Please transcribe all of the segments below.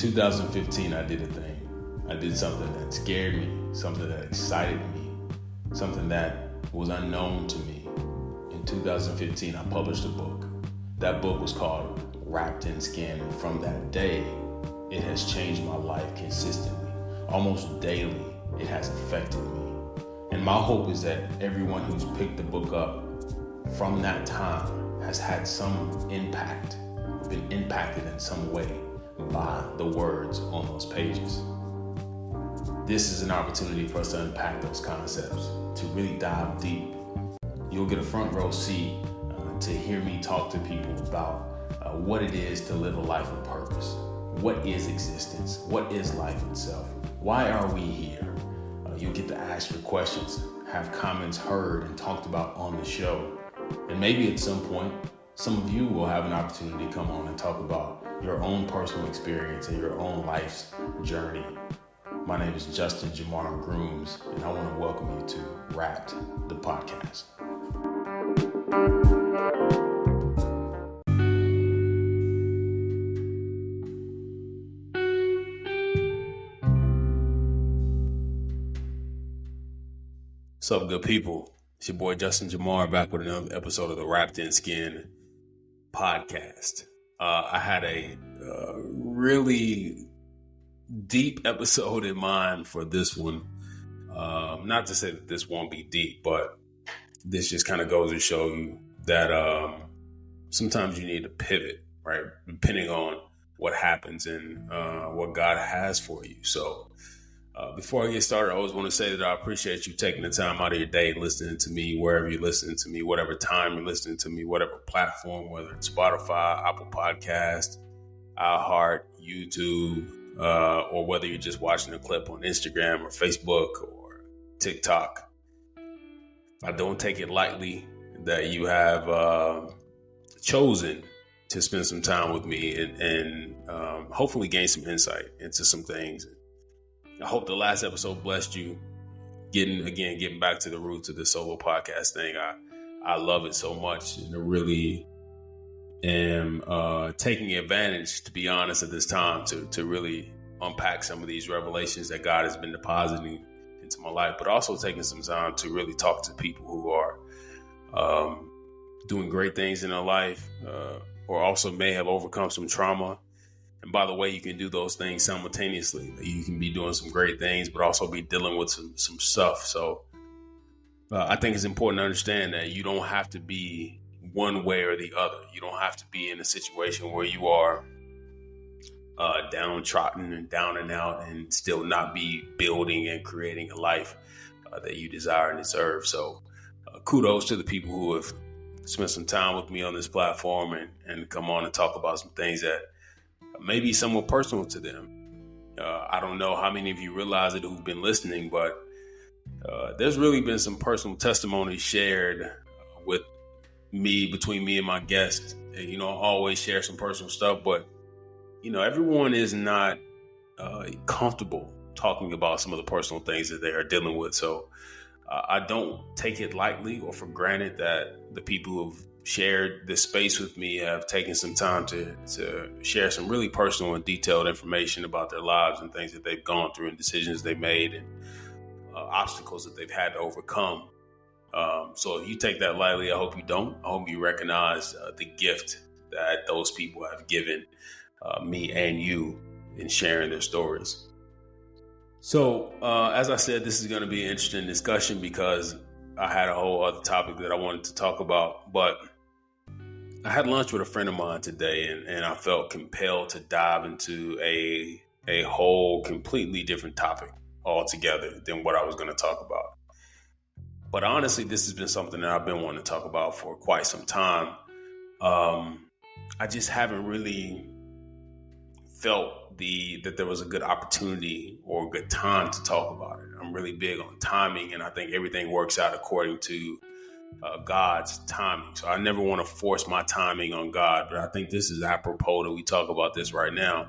2015, I did a thing. I did something that scared me, something that excited me, something that was unknown to me. In 2015, I published a book. That book was called Wrapped in Skin. And from that day, it has changed my life consistently. Almost daily, it has affected me. And my hope is that everyone who's picked the book up from that time has had some impact, been impacted in some way by the words on those pages. This is an opportunity for us to unpack those concepts, to really dive deep. You'll get a front row seat to hear me talk to people about what it is to live a life of purpose. What is existence? What is life itself? Why are we here? You'll get to ask your questions, have comments heard and talked about on the show. And maybe at some point, some of you will have an opportunity to come on and talk about your own personal experience and your own life's journey. My name is Justin Jamar Grooms, and I want to welcome you to Wrapped, the podcast. What's up, good people? It's your boy Justin Jamar back with another episode of the Wrapped in Skin podcast. I had a really deep episode in mind for this one. Not to say that this won't be deep, but this just kind of goes to show you that sometimes you need to pivot, right? Depending on what happens and what God has for you. So before I get started, I always want to say that I appreciate you taking the time out of your day listening to me, wherever you're listening to me, whatever time you're listening to me, whatever platform, whether it's Spotify, Apple Podcast, iHeart, YouTube, or whether you're just watching a clip on Instagram or Facebook or TikTok. I don't take it lightly that you have chosen to spend some time with me and hopefully gain some insight into some things. I hope the last episode blessed you. Getting back to the roots of the solo podcast thing. I love it so much, and I really am taking advantage, to be honest, at this time to really unpack some of these revelations that God has been depositing into my life, but also taking some time to really talk to people who are doing great things in their life, or also may have overcome some trauma. And by the way, you can do those things simultaneously. You can be doing some great things, but also be dealing with some stuff. So I think it's important to understand that you don't have to be one way or the other. You don't have to be in a situation where you are downtrodden and down and out and still not be building and creating a life that you desire and deserve. So kudos to the people who have spent some time with me on this platform and come on and talk about some things that maybe somewhat personal to them. I don't know how many of you realize it who've been listening, but there's really been some personal testimonies shared with me, between me and my guests. I always share some personal stuff, but everyone is not comfortable talking about some of the personal things that they are dealing with. So I don't take it lightly or for granted that the people who've shared this space with me have taken some time to share some really personal and detailed information about their lives and things that they've gone through and decisions they made and obstacles that they've had to overcome. So if you take that lightly, I hope you don't. I hope you recognize the gift that those people have given me and you in sharing their stories. So as I said, this is going to be an interesting discussion because I had a whole other topic that I wanted to talk about, but I had lunch with a friend of mine today and I felt compelled to dive into a whole completely different topic altogether than what I was going to talk about. But honestly, this has been something that I've been wanting to talk about for quite some time. I just haven't really felt that there was a good opportunity or a good time to talk about it. I'm really big on timing, and I think everything works out according to God's timing. So I never want to force my timing on God, but I think this is apropos that we talk about this right now.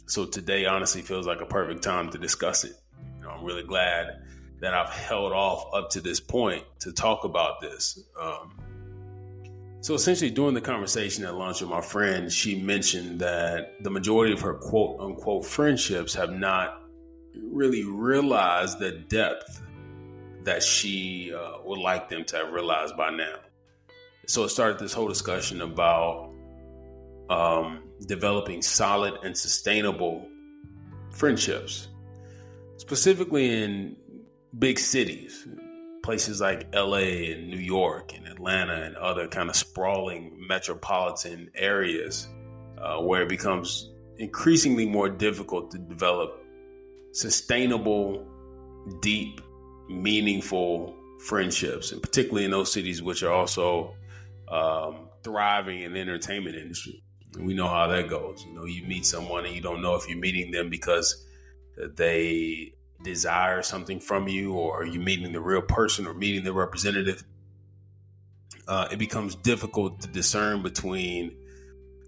So today honestly feels like a perfect time to discuss it. I'm really glad that I've held off up to this point to talk about this. So essentially, during the conversation at lunch with my friend, she mentioned that the majority of her quote unquote friendships have not really realized the depth that she would like them to have realized by now. So it started this whole discussion about developing solid and sustainable friendships, specifically in big cities, places like LA and New York and Atlanta and other kind of sprawling metropolitan areas where it becomes increasingly more difficult to develop sustainable, deep, meaningful friendships, and particularly in those cities which are also thriving in the entertainment industry. We know how that goes. You know, you meet someone and you don't know if you're meeting them because they desire something from you, or are you meeting the real person or meeting the representative. It becomes difficult to discern between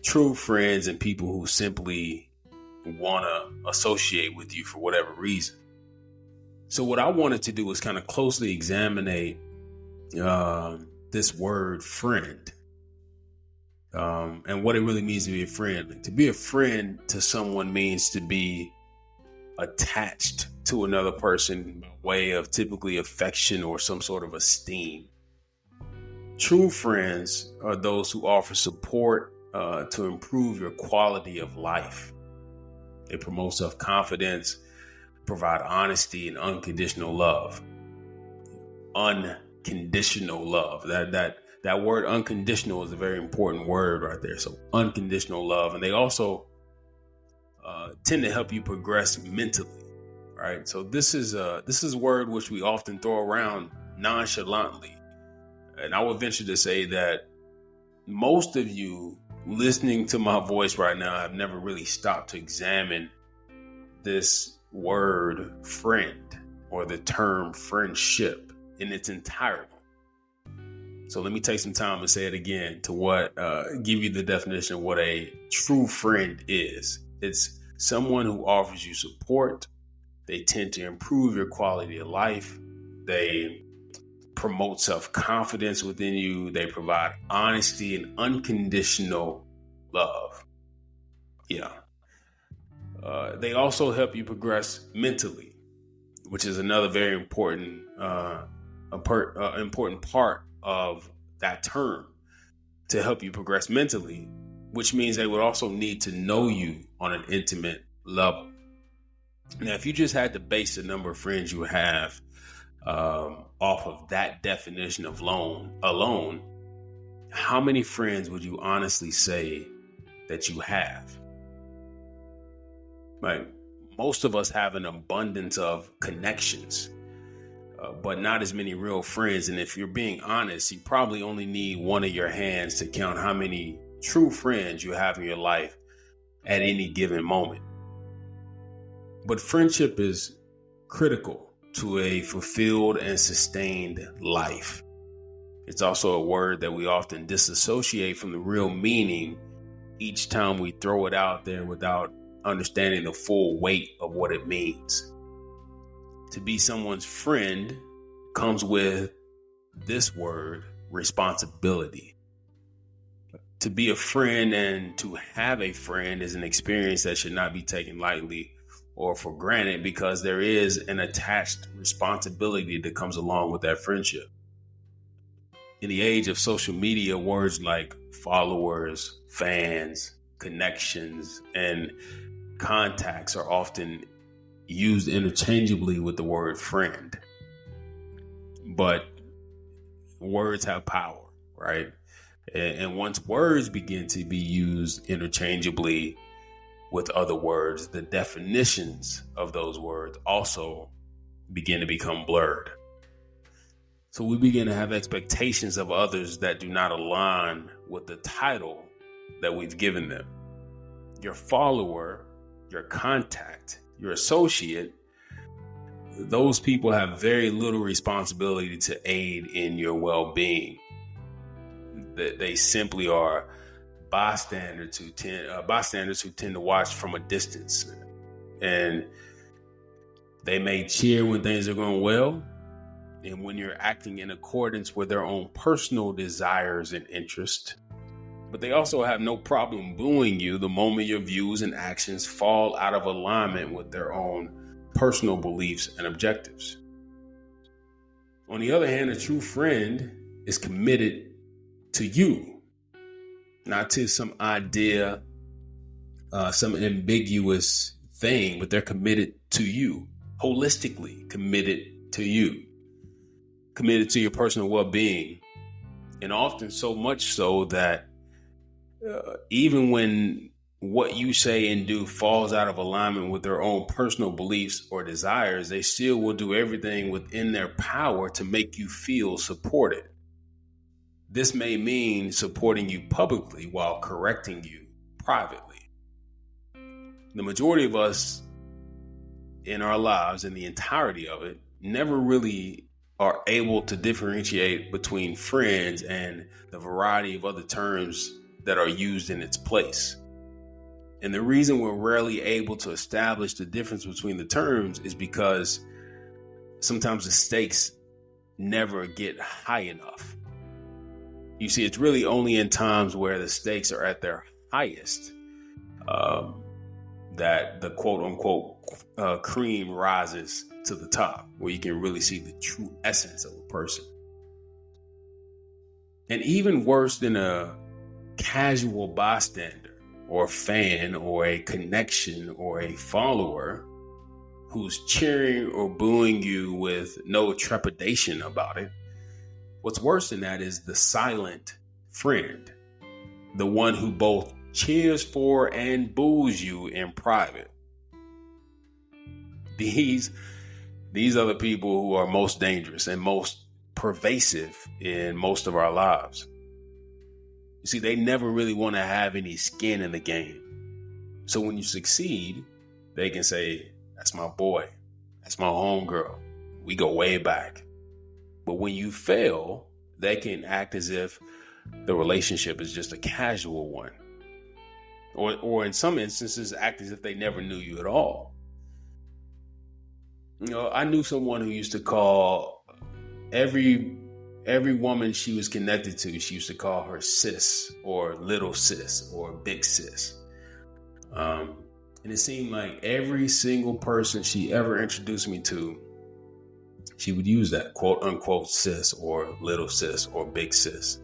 true friends and people who simply want to associate with you for whatever reason. So what I wanted to do was kind of closely examine this word friend, and what it really means to be a friend. To be a friend to someone means to be attached to another person by way of typically affection or some sort of esteem. True friends are those who offer support to improve your quality of life. They promote self-confidence, provide honesty and unconditional love. Unconditional love. That word unconditional is a very important word right there. So unconditional love. And they also tend to help you progress mentally, right? So this is a word which we often throw around nonchalantly. And I would venture to say that most of you listening to my voice right now have never really stopped to examine this word friend or the term friendship in its entirety. So let me take some time and say it again to give you the definition of what a true friend is. It's someone who offers you support. They tend to improve your quality of life. They promote self-confidence within you. They provide honesty and unconditional love. Yeah. They also help you progress mentally, which is another very important important part of that term, to help you progress mentally, which means they would also need to know you on an intimate level. Now, if you just had to base the number of friends you have off of that definition of alone, how many friends would you honestly say that you have? Right. Most of us have an abundance of connections, but not as many real friends. And if you're being honest, you probably only need one of your hands to count how many true friends you have in your life at any given moment. But friendship is critical to a fulfilled and sustained life. It's also a word that we often disassociate from the real meaning each time we throw it out there without understanding the full weight of what it means. To be someone's friend comes with this word, responsibility. To be a friend and to have a friend is an experience that should not be taken lightly or for granted, because there is an attached responsibility that comes along with that friendship. In the age of social media, words like followers, fans, connections, and contacts are often used interchangeably with the word friend. But words have power, right? And once words begin to be used interchangeably with other words, the definitions of those words also begin to become blurred. So we begin to have expectations of others that do not align with the title that we've given them. Your follower, your contact, your associate, those people have very little responsibility to aid in your well-being. They simply are bystanders who tend to watch from a distance, and they may cheer when things are going well, and when you're acting in accordance with their own personal desires and interests. But they also have no problem booing you the moment your views and actions fall out of alignment with their own personal beliefs and objectives. On the other hand, a true friend is committed to you, not to some idea, some ambiguous thing, but they're committed to you, holistically committed to you, committed to your personal well-being. And often so much so that even when what you say and do falls out of alignment with their own personal beliefs or desires, they still will do everything within their power to make you feel supported. This may mean supporting you publicly while correcting you privately. The majority of us in our lives, and the entirety of it, never really are able to differentiate between friends and the variety of other terms that are used in its place. And the reason we're rarely able to establish the difference between the terms is because sometimes the stakes never get high enough. You see, it's really only in times where the stakes are at their highest that the quote unquote cream rises to the top, where you can really see the true essence of a person. And even worse than a casual bystander or fan or a connection or a follower who's cheering or booing you with no trepidation about it, what's worse than that is the silent friend, the one who both cheers for and boos you in private. These are the people who are most dangerous and most pervasive in most of our lives. You see, they never really want to have any skin in the game. So when you succeed, they can say, that's my boy, that's my homegirl, we go way back. But when you fail, they can act as if the relationship is just a casual one. Or in some instances, act as if they never knew you at all. You know, I knew someone who used to call every woman she was connected to, she used to call her sis or little sis or big sis. And it seemed like every single person she ever introduced me to, she would use that quote unquote sis or little sis or big sis.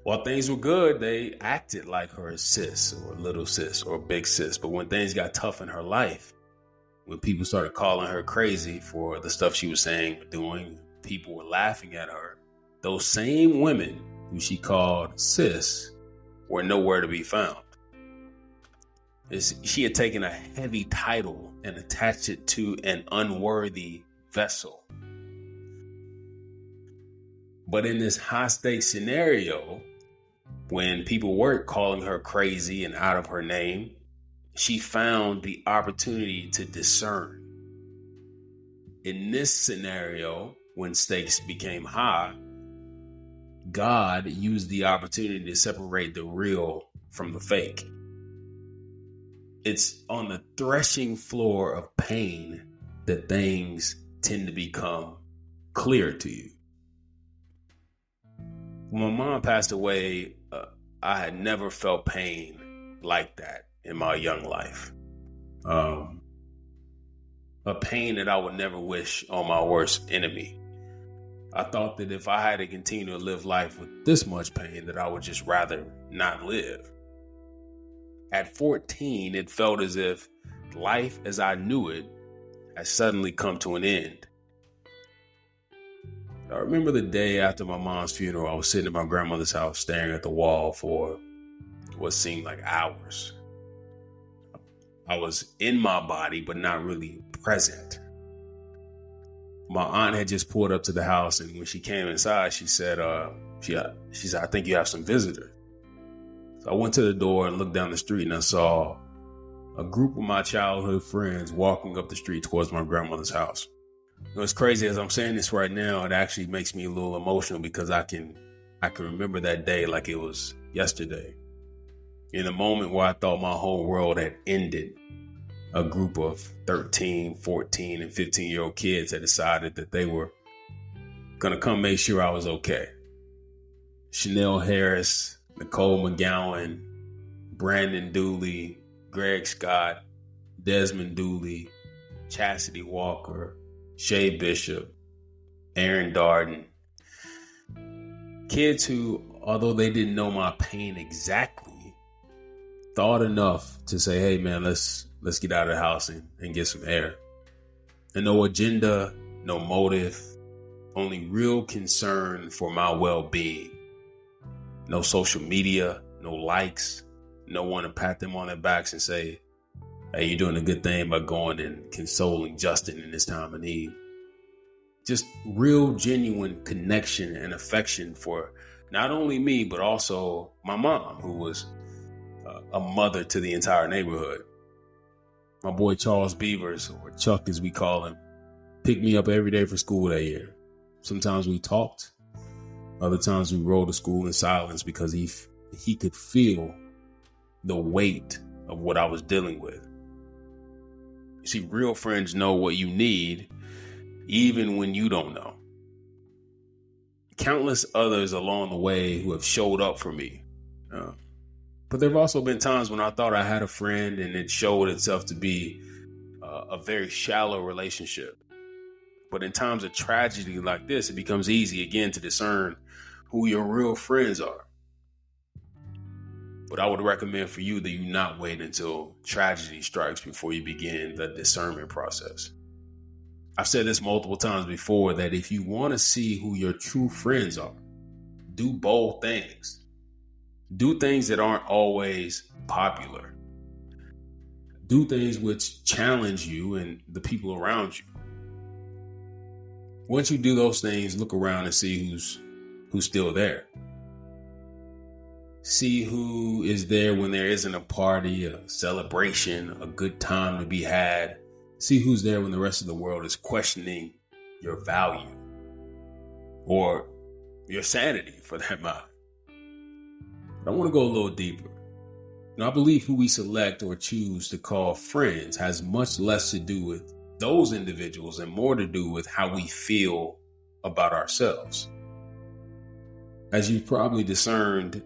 While things were good, they acted like her sis or little sis or big sis. But when things got tough in her life, when people started calling her crazy for the stuff she was saying or doing, people were laughing at her, those same women who she called sis were nowhere to be found. She had taken a heavy title and attached it to an unworthy vessel. But in this high-stakes scenario, when people weren't calling her crazy and out of her name, she found the opportunity to discern. In this scenario, when stakes became high, God used the opportunity to separate the real from the fake. It's on the threshing floor of pain that things tend to become clear to you. When my mom passed away, I had never felt pain like that in my young life. A pain that I would never wish on my worst enemy. I thought that if I had to continue to live life with this much pain, that I would just rather not live. At 14, it felt as if life as I knew it had suddenly come to an end. I remember the day after my mom's funeral, I was sitting at my grandmother's house staring at the wall for what seemed like hours. I was in my body, but not really present. My aunt had just pulled up to the house, and when she came inside, she said, I think you have some visitors. So I went to the door and looked down the street, and I saw a group of my childhood friends walking up the street towards my grandmother's house. It's crazy as I'm saying this right now, it actually makes me a little emotional because I can remember that day like it was yesterday. In a moment where I thought my whole world had ended, a group of 13, 14, and 15-year-old kids that decided that they were going to come make sure I was okay. Chanel Harris, Nicole McGowan, Brandon Dooley, Greg Scott, Desmond Dooley, Chastity Walker, Shay Bishop, Aaron Darden. Kids who, although they didn't know my pain exactly, thought enough to say, hey man, let's get out of the house and get some air. And no agenda, no motive, only real concern for my well-being. No social media, no likes, no one to pat them on their backs and say, hey, you're doing a good thing by going and consoling Justin in this time of need. Just real, genuine connection and affection for not only me, but also my mom, who was a mother to the entire neighborhood. My boy Charles Beavers, or Chuck as we call him, picked me up every day for school that year. Sometimes we talked. Other times we rode to school in silence because he could feel the weight of what I was dealing with. You see, real friends know what you need, even when you don't know. Countless others along the way who have showed up for me. But there have also been times when I thought I had a friend and it showed itself to be a very shallow relationship. But in times of tragedy like this, it becomes easy again to discern who your real friends are. But I would recommend for you that you not wait until tragedy strikes before you begin the discernment process. I've said this multiple times before, that if you want to see who your true friends are, do bold things. Do things that aren't always popular. Do things which challenge you and the people around you. Once you do those things, look around and see who's still there. See who is there when there isn't a party, a celebration, a good time to be had. See who's there when the rest of the world is questioning your value or your sanity, for that matter. But I want to go a little deeper. Now, I believe who we select or choose to call friends has much less to do with those individuals and more to do with how we feel about ourselves. As you've probably discerned,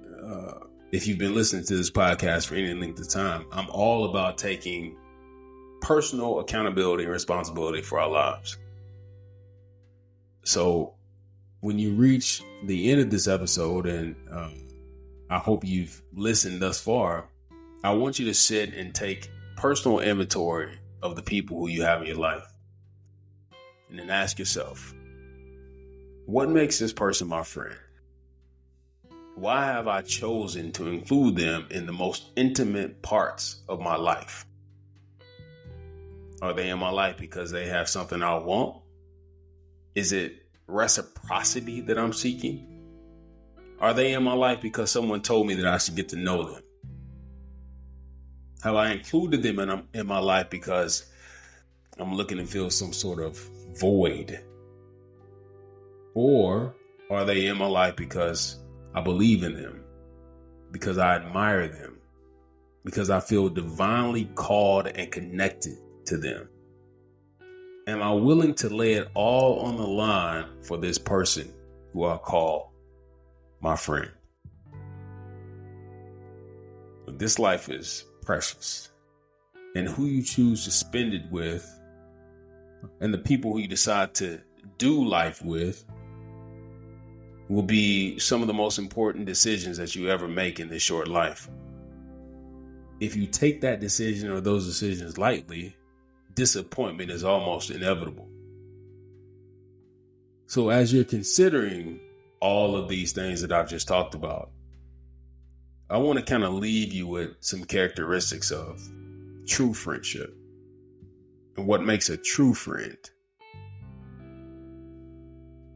if you've been listening to this podcast for any length of time, I'm all about taking personal accountability and responsibility for our lives. So when you reach the end of this episode, and I hope you've listened thus far, I want you to sit and take personal inventory of the people who you have in your life. And then ask yourself, what makes this person my friend? Why have I chosen to include them in the most intimate parts of my life? Are they in my life because they have something I want? Is it reciprocity that I'm seeking? Are they in my life because someone told me that I should get to know them? Have I included them in my life because I'm looking to fill some sort of void? Or are they in my life because I believe in them, because I admire them, because I feel divinely called and connected to them? Am I willing to lay it all on the line for this person who I call my friend? This life is precious, and who you choose to spend it with and the people who you decide to do life with will be some of the most important decisions that you ever make in this short life. If you take that decision or those decisions lightly, disappointment is almost inevitable. So as you're considering all of these things that I've just talked about, I want to kind of leave you with some characteristics of true friendship and what makes a true friend.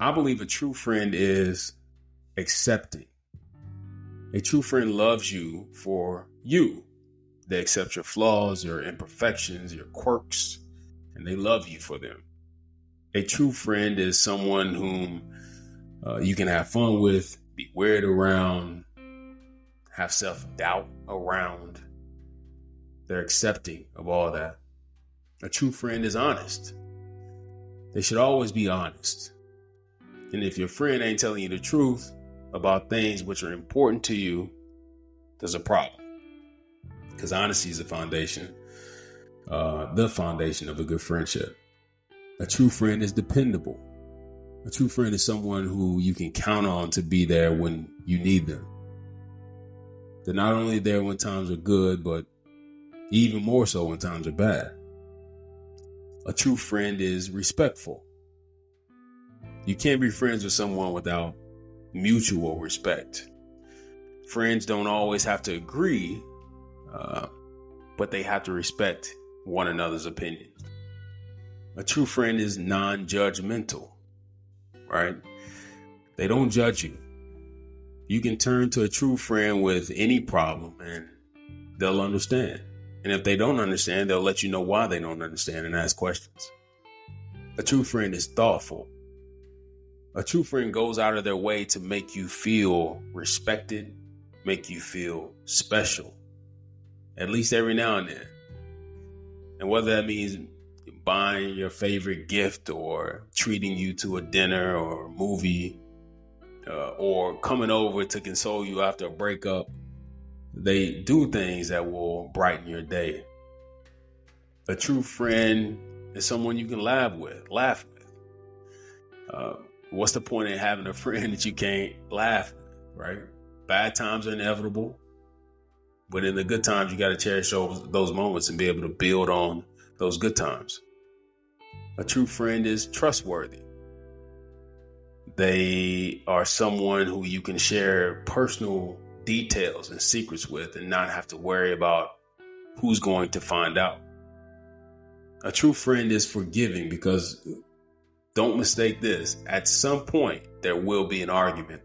I believe a true friend is accepting. A true friend loves you for you. They accept your flaws, your imperfections, your quirks, and they love you for them. A true friend is someone whom you can have fun with, be weird around, have self-doubt around. They're accepting of all that. A true friend is honest. They should always be honest. And if your friend ain't telling you the truth about things which are important to you, there's a problem. Because honesty is the foundation of a good friendship. A true friend is dependable. A true friend is someone who you can count on to be there when you need them. They're not only there when times are good, but even more so when times are bad. A true friend is respectful. You can't be friends with someone without mutual respect. Friends don't always have to agree, but they have to respect one another's opinions. A true friend is non-judgmental, right? They don't judge you. You can turn to a true friend with any problem and they'll understand. And if they don't understand, they'll let you know why they don't understand and ask questions. A true friend is thoughtful. A true friend goes out of their way to make you feel respected, make you feel special, at least every now and then. And whether that means buying your favorite gift or treating you to a dinner or a movie or coming over to console you after a breakup, they do things that will brighten your day. A true friend is someone you can laugh with. What's the point in having a friend that you can't laugh with, right? Bad times are inevitable, but in the good times, you got to cherish those moments and be able to build on those good times. A true friend is trustworthy. They are someone who you can share personal details and secrets with and not have to worry about who's going to find out. A true friend is forgiving because, don't mistake this, at some point there will be an argument.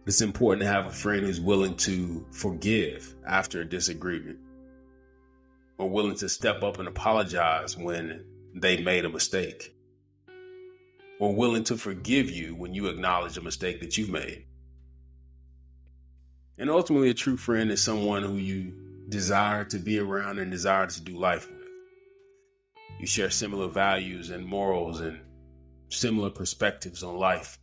It's important to have a friend who's willing to forgive after a disagreement, or willing to step up and apologize when they made a mistake, or willing to forgive you when you acknowledge a mistake that you've made. And ultimately, a true friend is someone who you desire to be around and desire to do life with. You share similar values and morals and similar perspectives on life.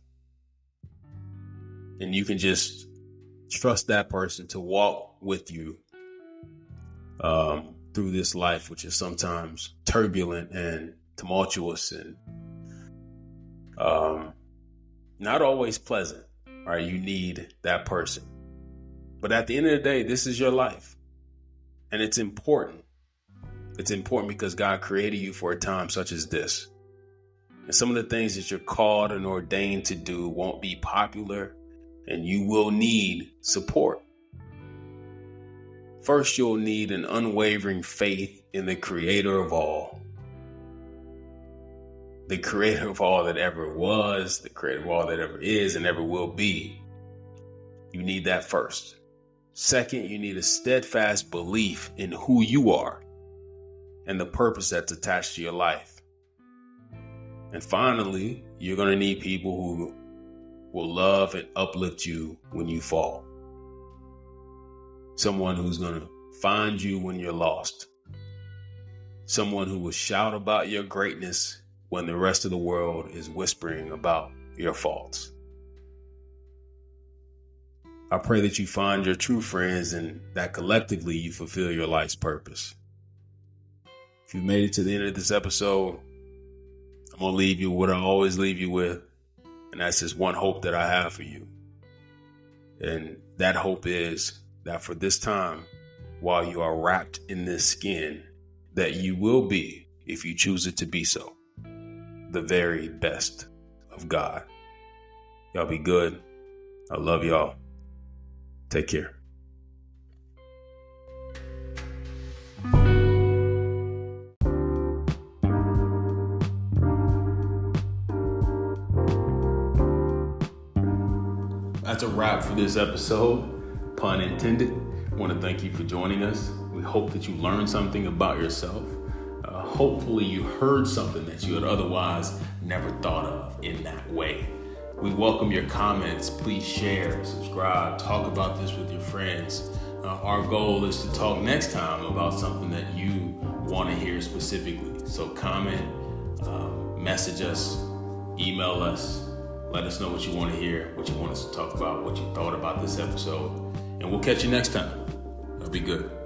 And you can just trust that person to walk with you through this life, which is sometimes turbulent and tumultuous and not always pleasant. Right? You need that person. But at the end of the day, this is your life. And it's important. It's important because God created you for a time such as this. And some of the things that you're called and ordained to do won't be popular, and you will need support. First, you'll need an unwavering faith in the creator of all. The creator of all that ever was, the creator of all that ever is and ever will be. You need that first. Second, you need a steadfast belief in who you are and the purpose that's attached to your life. And finally, you're going to need people who will love and uplift you when you fall. Someone who's going to find you when you're lost. Someone who will shout about your greatness when the rest of the world is whispering about your faults. I pray that you find your true friends and that collectively you fulfill your life's purpose. If you've made it to the end of this episode, I'm going to leave you with what I always leave you with. And that's just one hope that I have for you. And that hope is that for this time, while you are wrapped in this skin, that you will be, if you choose it to be so, the very best of God. Y'all be good. I love y'all. Take care. That's a wrap for this episode, pun intended. I want to thank you for joining us. We hope that you learned something about yourself. Hopefully you heard something that you had otherwise never thought of in that way. We welcome your comments. Please share, subscribe, talk about this with your friends. Our goal is to talk next time about something that you want to hear specifically. So comment, message us, email us, let us know what you want to hear, what you want us to talk about, what you thought about this episode, and we'll catch you next time. That'll be good.